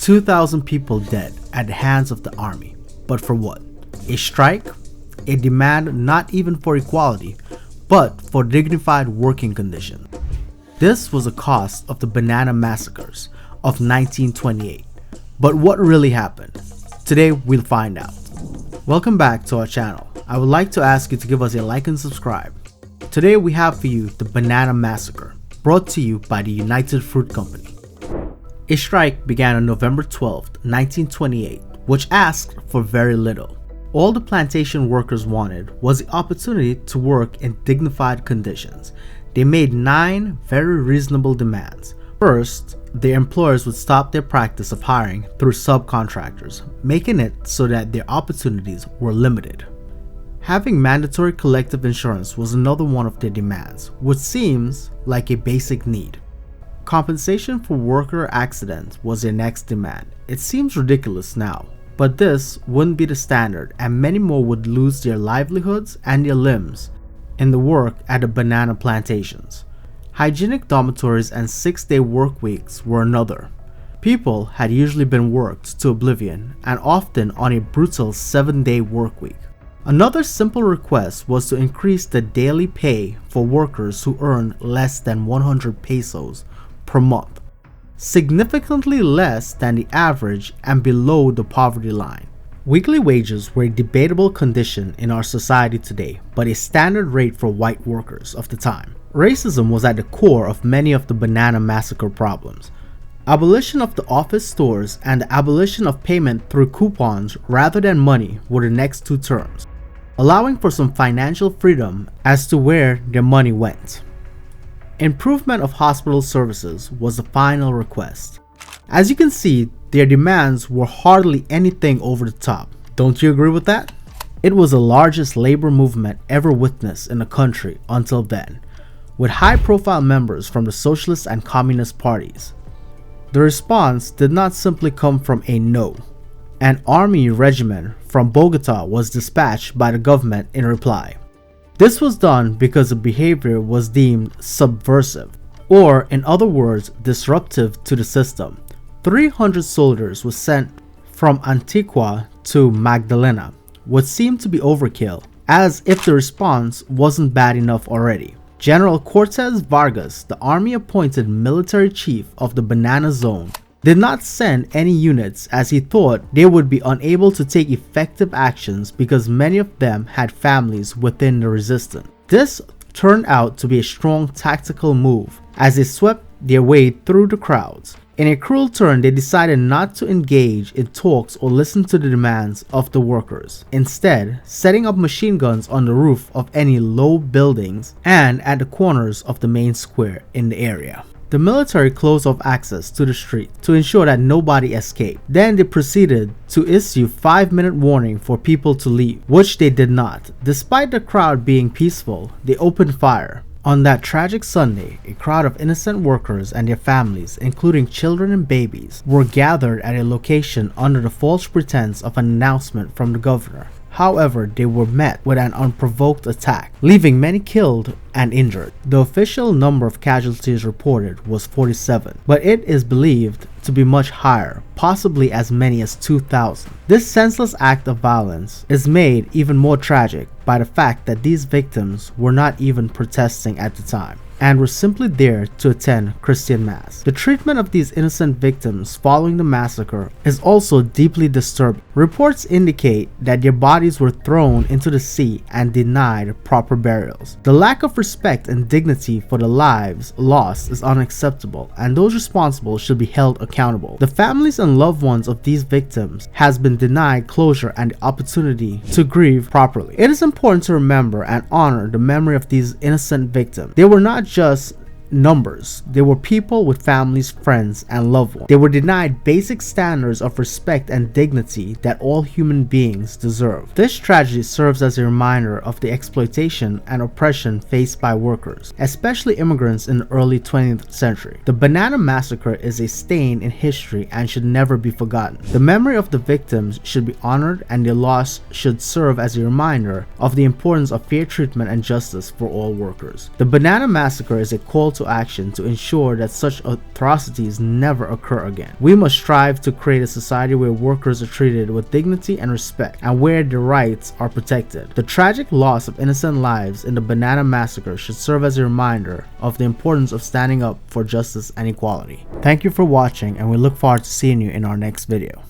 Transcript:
2,000 people dead at the hands of the army. But for what? A strike? A demand not even for equality, but for dignified working conditions. This was the cost of the Banana Massacres of 1928. But what really happened? Today we'll find out. Welcome back to our channel. I would like to ask you to give us a like and subscribe. Today we have for you the Banana Massacre, brought to you by the United Fruit Company. A strike began on November 12, 1928, which asked for very little. All the plantation workers wanted was the opportunity to work in dignified conditions. They made 9 very reasonable demands. First, their employers would stop their practice of hiring through subcontractors, making it so that their opportunities were limited. Having mandatory collective insurance was another one of their demands, which seems like a basic need. Compensation for worker accidents was their next demand. It seems ridiculous now, but this wouldn't be the standard, and many more would lose their livelihoods and their limbs in the work at the banana plantations. Hygienic dormitories and 6-day work weeks were another. People had usually been worked to oblivion, and often on a brutal 7-day work week. Another simple request was to increase the daily pay for workers who earned less than 100 pesos per month, significantly less than the average and below the poverty line. Weekly wages were a debatable condition in our society today, but a standard rate for white workers of the time. Racism was at the core of many of the Banana Massacre problems. Abolition of the office stores and the abolition of payment through coupons rather than money were the next 2 terms, allowing for some financial freedom as to where their money went. Improvement of hospital services was the final request. As you can see, their demands were hardly anything over the top. Don't you agree with that? It was the largest labor movement ever witnessed in the country until then, with high-profile members from the socialist and communist parties. The response did not simply come from a no. An army regiment from Bogota was dispatched by the government in reply. This was done because the behavior was deemed subversive, or in other words, disruptive to the system. 300 soldiers were sent from Antigua to Magdalena, what seemed to be overkill, as if the response wasn't bad enough already. General Cortez Vargas, the army-appointed military chief of the Banana Zone, did not send any units as he thought they would be unable to take effective actions because many of them had families within the resistance. This turned out to be a strong tactical move as they swept their way through the crowds. In a cruel turn, they decided not to engage in talks or listen to the demands of the workers, instead setting up machine guns on the roof of any low buildings and at the corners of the main square in the area. The military closed off access to the street to ensure that nobody escaped. Then they proceeded to issue 5-minute warning for people to leave, which they did not. Despite the crowd being peaceful, they opened fire. On that tragic Sunday, a crowd of innocent workers and their families, including children and babies, were gathered at a location under the false pretense of an announcement from the governor. However, they were met with an unprovoked attack, leaving many killed and injured. The official number of casualties reported was 47, but it is believed to be much higher, possibly as many as 2,000. This senseless act of violence is made even more tragic by the fact that these victims were not even protesting at the time and were simply there to attend Christian Mass. The treatment of these innocent victims following the massacre is also deeply disturbing. Reports indicate that their bodies were thrown into the sea and denied proper burials. The lack of respect and dignity for the lives lost is unacceptable, and those responsible should be held accountable. The families and loved ones of these victims has been denied closure and the opportunity to grieve properly. It is important to remember and honor the memory of these innocent victims. They were not just numbers. They were people with families, friends, and loved ones. They were denied basic standards of respect and dignity that all human beings deserve. This tragedy serves as a reminder of the exploitation and oppression faced by workers, especially immigrants in the early 20th century. The Banana Massacre is a stain in history and should never be forgotten. The memory of the victims should be honored, and their loss should serve as a reminder of the importance of fair treatment and justice for all workers. The Banana Massacre is a call to action to ensure that such atrocities never occur again. We must strive to create a society where workers are treated with dignity and respect, and where their rights are protected. The tragic loss of innocent lives in the Banana Massacre should serve as a reminder of the importance of standing up for justice and equality. Thank you for watching, and we look forward to seeing you in our next video.